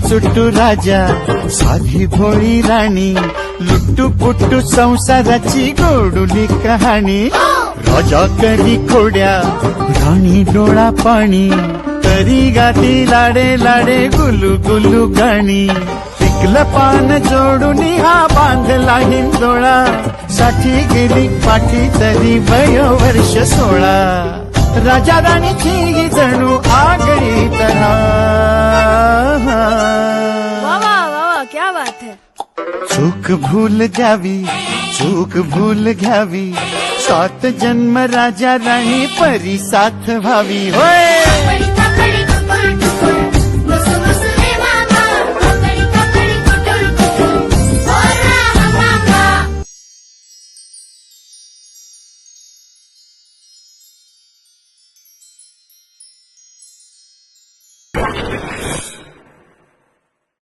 सुट्टू राजा साधी भोळी राणी लुट्टू पुट्टू संसाराची गोडुली कहाणी राजा करी खोड्या राणी डोळा पाणी तरी गाती लाडे लाडे गुलू गुलू गाणी पिकलं पान जोडून हा बांधला हिंदोळा साठी गेली पाठी तरी वयोवर्ष 16 राजा राणीची ही जणू आगळी तऱ्हा वाह क्या बात है। चूक भूल जावी चूक भूल घ्यावी 7 जन्म राजा राणी परी साथ व्हावी होय।